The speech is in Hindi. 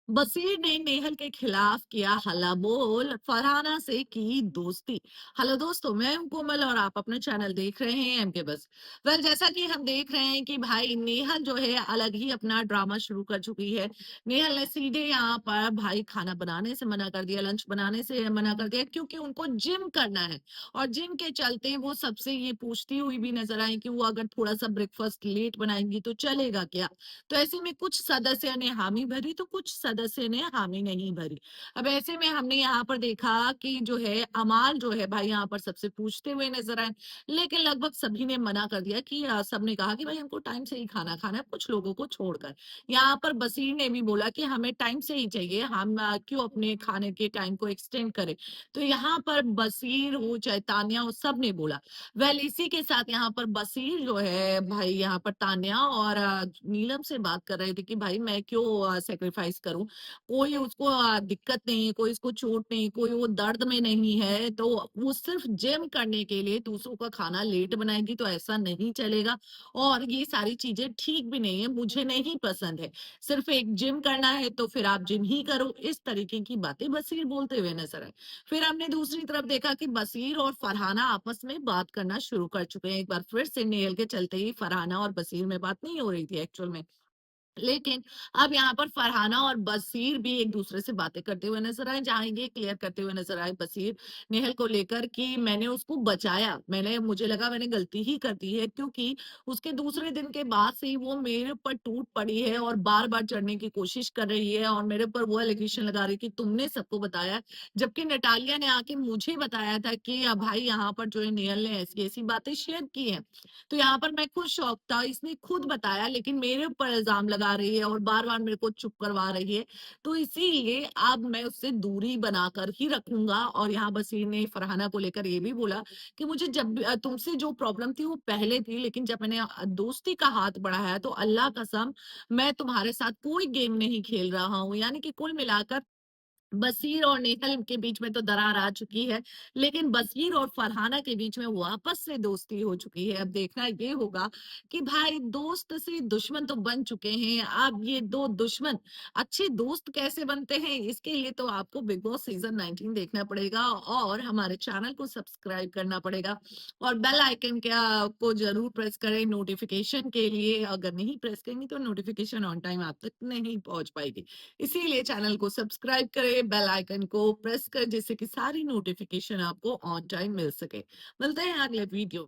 बशीर ने नेहल के खिलाफ किया हल्ला बोल, फरहाना से की दोस्ती। हेलो दोस्तों, मैं हूं कोमल और आप अपना चैनल देख रहे हैं एम के बस। जैसा कि हम देख रहे हैं कि भाई नेहल जो है अलग ही अपना ड्रामा शुरू कर चुकी है। नेहल ने सीधे यहाँ पर भाई खाना बनाने से मना कर दिया, लंच बनाने से मना कर दिया, क्योंकि उनको जिम करना है। और जिम के चलते वो सबसे ये पूछती हुई भी नजर आई कि वो अगर थोड़ा सा ब्रेकफास्ट लेट बनाएंगी तो चलेगा क्या। तो ऐसे में कुछ सदस्य ने हामी भरी तो कुछ सदस्य ने हामी नहीं भरी। अब ऐसे में हमने यहाँ पर देखा कि जो है अमाल जो है भाई यहाँ पर सबसे पूछते हुए नजर आए, लेकिन लगभग सभी ने मना कर दिया कि सबने कहा कि भाई हमको टाइम से ही खाना खाना है, कुछ लोगों को छोड़कर। यहाँ पर बसीर ने भी बोला कि हमें टाइम से ही चाहिए, हम क्यों अपने खाने के टाइम को एक्सटेंड करें। तो यहाँ पर बसीर हो चाहे तान्या हो, सब ने बोला। इसी के साथ यहाँ पर बसीर जो है भाई यहाँ पर तान्या और नीलम से बात कर रहे थे कि भाई मैं क्यों सेक्रीफाइस करूं। कोई उसको दिक्कत नहीं है, कोई इसको चोट नहीं, कोई वो दर्द में नहीं है, तो वो सिर्फ जिम करने के लिए दूसरों का खाना लेट बनाएगी, तो ऐसा नहीं चलेगा। और ये सारी चीजें ठीक भी नहीं है, मुझे नहीं पसंद है। सिर्फ एक जिम करना है तो फिर आप जिम ही करो, इस तरीके की बातें बसीर बोलते हुए नजर आए। फिर हमने दूसरी तरफ देखा कि बसीर और फरहाना आपस में बात करना शुरू कर चुके हैं। एक बार फिर से नेल के चलते ही फरहाना और बसीर में बात नहीं हो रही थी एक्चुअल में। लेकिन अब यहाँ पर फरहाना और बसीर भी एक दूसरे से बातें करते हुए नजर आए, जहां ये क्लियर करते हुए नजर आए बसीर नेहल को लेकर कि मैंने उसको बचाया, मुझे लगा मैंने गलती ही कर दी है, क्योंकि उसके दूसरे दिन के बाद से ही वो मेरे ऊपर टूट पड़ी है और बार बार चढ़ने की कोशिश कर रही है और मेरे ऊपर वो एलिगेशन लगा रही कि तुमने सबको बताया, जबकि नटालिया ने आके मुझे बताया था कि भाई यहाँ पर जो है नेहल ने ऐसी ऐसी बातें शेयर की है। तो यहाँ पर मैं खुद शॉक था, इसने खुद बताया लेकिन मेरे ऊपर इल्जाम लगा रही है और बार-बार मेरे को चुप करवा रही है। तो इसीलिए अब मैं उससे दूरी बनाकर ही रखूँगा। और यहाँ बसीर ने फरहाना को लेकर ये भी बोला कि मुझे जब भी तुमसे जो प्रॉब्लम थी वो पहले थी, लेकिन जब मैंने दोस्ती का हाथ बढ़ाया तो अल्लाह कसम मैं तुम्हारे साथ कोई गेम नहीं खेल रहा हूँ। यानी कि कुल मिलाकर बसीर और नेहल के बीच में तो दरार आ चुकी है, लेकिन बसीर और फरहाना के बीच में वापस से दोस्ती हो चुकी है। अब देखना ये होगा कि भाई दोस्त से दुश्मन तो बन चुके हैं, अब ये 2 दुश्मन अच्छे दोस्त कैसे बनते हैं, इसके लिए तो आपको बिग बॉस सीज़न 19 देखना पड़ेगा और हमारे चैनल को सब्सक्राइब करना पड़ेगा और बेल आइकन को ज़रूर प्रेस करें नोटिफ़िकेशन के लिए। अगर नहीं प्रेस करेंगे तो नोटिफ़िकेशन ऑन टाइम आप तक नहीं पहुँच पाएगी। इसीलिए चैनल को सब्सक्राइब करें, बेल आइकन को प्रेस करें, जिससे कि सारी नोटिफिकेशन आपको ऑन टाइम मिल सके। मिलते हैं अगले वीडियो